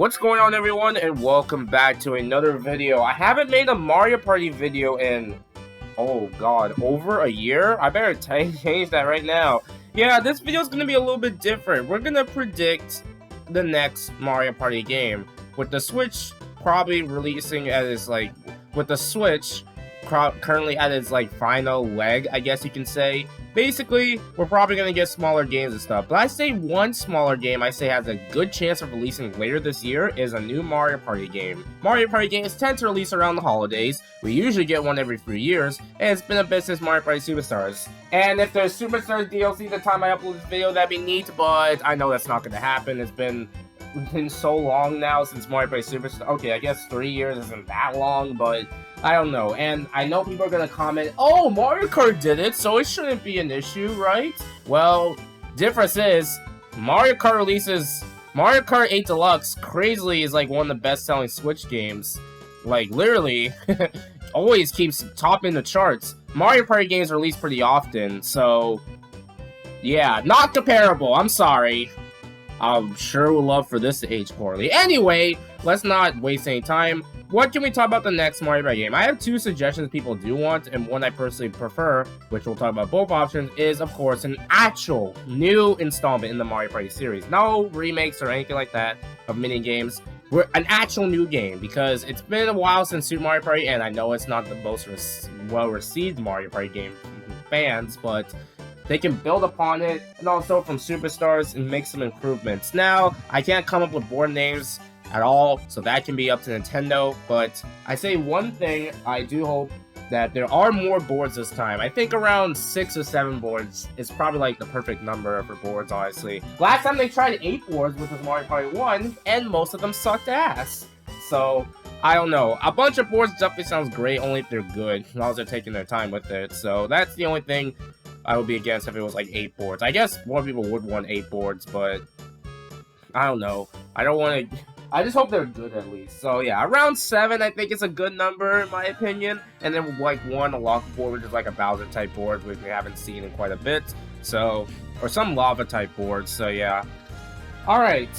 What's going on, everyone, and welcome back to another video. I haven't made a Mario Party video in, oh god, over a year? I better change that right now. Yeah, this video is going to be a little bit different. We're going to predict the next Mario Party game. With the Switch probably releasing at its, currently at its, final leg, I guess you can say. Basically, we're probably going to get smaller games and stuff, but I say one smaller game I say has a good chance of releasing later this year is a new Mario Party game. Mario Party games tend to release around the holidays. We usually get one every 3 years, and it's been a bit since Mario Party Superstars. And if there's Superstars DLC the time I upload this video, that'd be neat, but I know that's not going to happen. It's been so long now since Mario Party Superstars. Okay, I guess 3 years isn't that long, but I don't know. And I know people are gonna comment, oh, Mario Kart did it, so it shouldn't be an issue, right? Well, difference is, Mario Kart 8 Deluxe, crazily, is like one of the best-selling Switch games. Like, literally, always keeps topping the charts. Mario Party games release pretty often, so yeah, not comparable, I'm sorry. I'm sure would love for this to age poorly. Anyway, let's not waste any time. What can we talk about the next Mario Party game? I have two suggestions people do want, and one I personally prefer, which we'll talk about both options, is, of course, an actual new installment in the Mario Party series. No remakes or anything like that of Minigames. We're an actual new game, because it's been a while since Super Mario Party, and I know it's not the most well-received Mario Party game from fans, but they can build upon it, and also from Superstars, and make some improvements. Now, I can't come up with board names at all, so that can be up to Nintendo, but I say one thing, I do hope that there are more boards this time. I think around 6 or 7 boards is probably like the perfect number for boards, honestly. Last time they tried 8 boards, which was Mario Party 1, and most of them sucked ass. So, I don't know. A bunch of boards definitely sounds great, only if they're good, as long as they're taking their time with it. So, that's the only thing I would be against if it was like 8 boards. I guess more people would want 8 boards, but I don't know. I just hope they're good at least. So yeah, around 7 I think is a good number in my opinion. And then like one a lava board, which is like a Bowser type board, which we haven't seen in quite a bit. So, or some lava type boards, so yeah. Alright,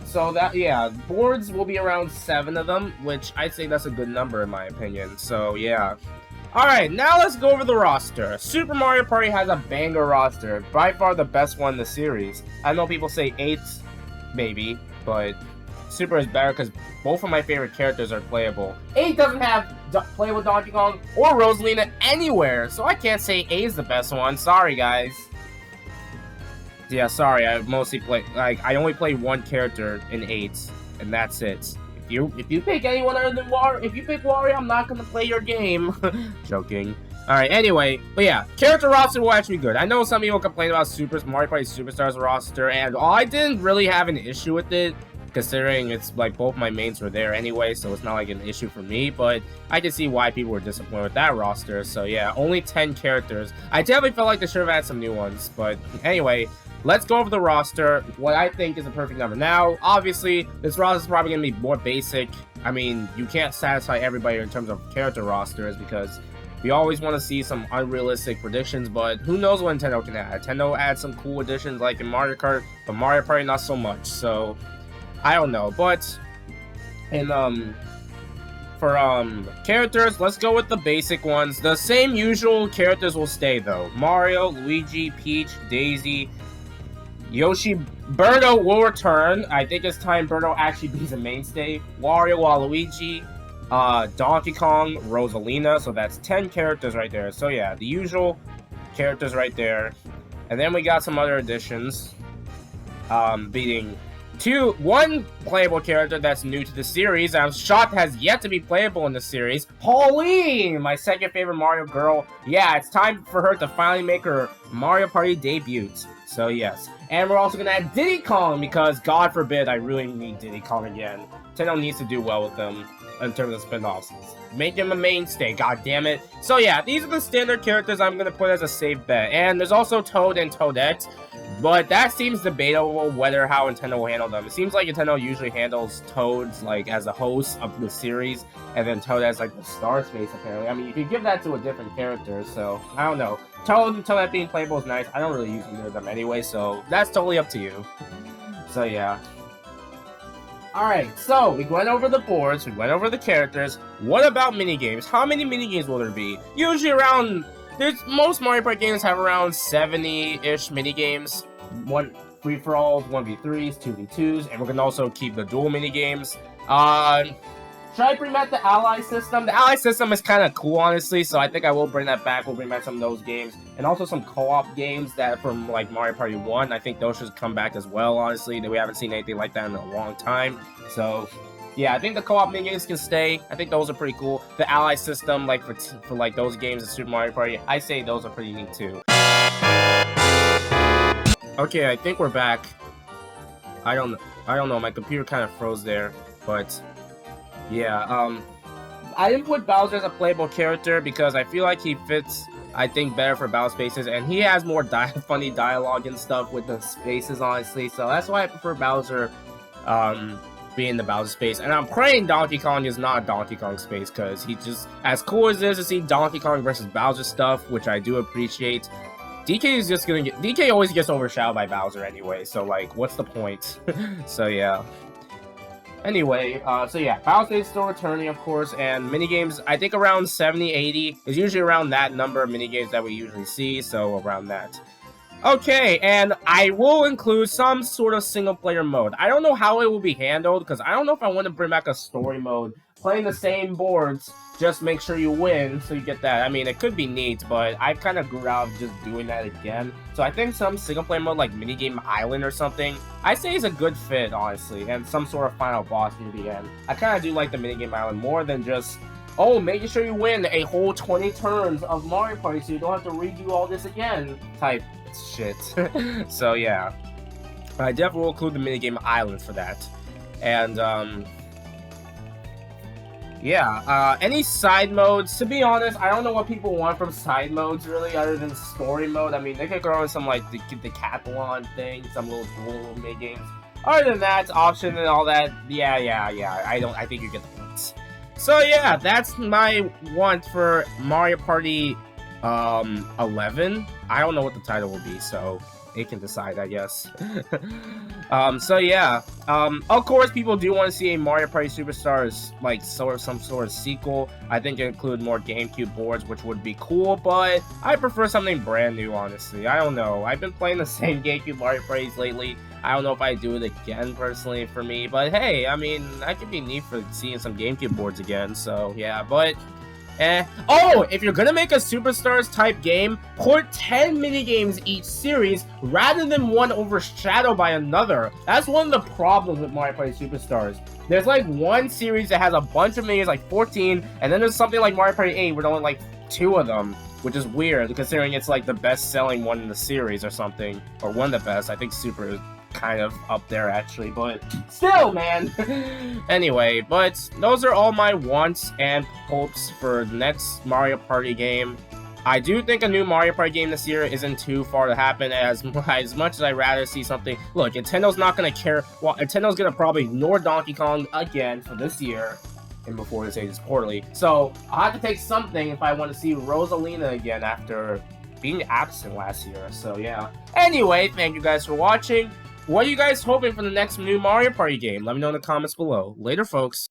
so that, yeah, boards will be around 7 of them, which I'd say that's a good number in my opinion. So yeah. Alright, now let's go over the roster. Super Mario Party has a banger roster, by far the best one in the series. I know people say 8, maybe, but Super is better because both of my favorite characters are playable. 8 doesn't have playable Donkey Kong or Rosalina anywhere, so I can't say 8 is the best one. Sorry, guys. Yeah, sorry. I mostly play I only play one character in 8, and that's it. If you pick anyone other than Wario, if you pick Wario, I'm not gonna play your game. Joking. Alright, anyway, but yeah, character roster will actually be good. I know some people complain about Mario Party Superstars roster, and I didn't really have an issue with it, considering it's like both my mains were there anyway, so it's not like an issue for me, but I can see why people were disappointed with that roster. So yeah, only 10 characters. I definitely felt like they should have had some new ones, but anyway, let's go over the roster, what I think is a perfect number. Now, obviously, this roster is probably going to be more basic. I mean, you can't satisfy everybody in terms of character rosters, because we always want to see some unrealistic predictions, but who knows what Nintendo can add. Nintendo adds some cool additions like in Mario Kart, but Mario Party not so much, so I don't know. But for characters, let's go with the basic ones. The same usual characters will stay though. Mario, Luigi, Peach, Daisy, Yoshi. Birdo will return. I think it's time Birdo actually becomes a mainstay. Wario, Waluigi, Donkey Kong, Rosalina. So that's 10 characters right there. So yeah, the usual characters right there. And then we got some other additions. Beating one playable character that's new to the series. I'm shocked has yet to be playable in the series. Pauline, my second favorite Mario girl. Yeah, it's time for her to finally make her Mario Party debut. So yes. And we're also going to add Diddy Kong, because God forbid I really need Diddy Kong again. Nintendo needs to do well with them in terms of spin-offs. Make him a mainstay, god damn it. So yeah, these are the standard characters I'm going to put as a safe bet. And there's also Toad and Toadette. But that seems debatable whether how Nintendo will handle them. It seems like Nintendo usually handles Toads like as a host of the series, and then Toad as like the star space apparently. I mean, you could give that to a different character, so I don't know. Toad and Toadette being playable is nice. I don't really use either of them anyway, so that's totally up to you. So yeah. Alright, so we went over the boards, we went over the characters. What about minigames? How many minigames will there be? Usually around, most Mario Party games have around 70-ish minigames. One free-for-alls, 1v3s, 2v2s, and we're gonna also keep the dual minigames. Should I bring back the ally system? The ally system is kind of cool, honestly, so I think I will bring that back. We'll bring back some of those games. And also some co-op games that from, like, Mario Party 1. I think those should come back as well, honestly. We haven't seen anything like that in a long time. So, yeah, I think the co-op minigames can stay. I think those are pretty cool. The ally system, like, for like, those games in Super Mario Party, I say those are pretty neat, too. Okay, I think we're back. I don't know. My computer kind of froze there, but... yeah, I didn't put Bowser as a playable character because I feel like he fits, I think, better for Battle Spaces, and he has more funny dialogue and stuff with the spaces, honestly, so that's why I prefer Bowser, being the Bowser space. And I'm praying Donkey Kong is not Donkey Kong space, because he just, as cool as it is to see Donkey Kong versus Bowser stuff, which I do appreciate, DK is just gonna get, DK always gets overshadowed by Bowser anyway, so, like, what's the point? So, yeah. Anyway, so yeah, Battle Space is still returning, of course, and minigames, I think around 70, 80 is usually around that number of minigames that we usually see, so around that. Okay, and I will include some sort of single-player mode. I don't know how it will be handled, because I don't know if I want to bring back a story mode. Playing the same boards, just make sure you win, so you get that. I mean, it could be neat, but I kind of grew out of just doing that again. So I think some single-player mode, like Minigame Island or something, I say is a good fit, honestly, and some sort of final boss near the end. I kind of do like the Minigame Island more than just, oh, making sure you win a whole 20 turns of Mario Party so you don't have to redo all this again type shit. So yeah, I definitely will include the Minigame Island for that. And yeah, any side modes, to be honest, I don't know what people want from side modes, really, other than story mode. I mean, they could throw in some, like, the decathlon thing, some little dual mini-games. Other than that, option and all that, yeah, I think you get the points. So, yeah, that's my want for Mario Party, 11. I don't know what the title will be, so... it can decide, I guess. So yeah, of course, people do want to see a Mario Party Superstars, like, some sort of sequel. I think it include more GameCube boards, which would be cool, but I prefer something brand new, honestly. I don't know. I've been playing the same GameCube Mario Parties lately. I don't know if I do it again, personally, for me, but hey, I mean, that could be neat for seeing some GameCube boards again, so yeah, but... oh, if you're gonna make a Superstars type game, put 10 minigames each series rather than one overshadowed by another. That's one of the problems with Mario Party Superstars. There's like one series that has a bunch of minigames, like 14, and then there's something like Mario Party 8 where there's only like 2 of them, which is weird considering it's like the best-selling one in the series or something, or one of the best. I think Super is kind of up there actually, but still, man. Anyway, but those are all my wants and hopes for the next Mario Party game. I do think a new Mario Party game this year isn't too far to happen, as much as I'd rather see something. Look, Nintendo's not gonna care. Well, Nintendo's gonna probably ignore Donkey Kong again for this year, and before this ages poorly. So I'll have to take something if I want to see Rosalina again after being absent last year. So yeah. Anyway, thank you guys for watching. What are you guys hoping for the next new Mario Party game? Let me know in the comments below. Later, folks.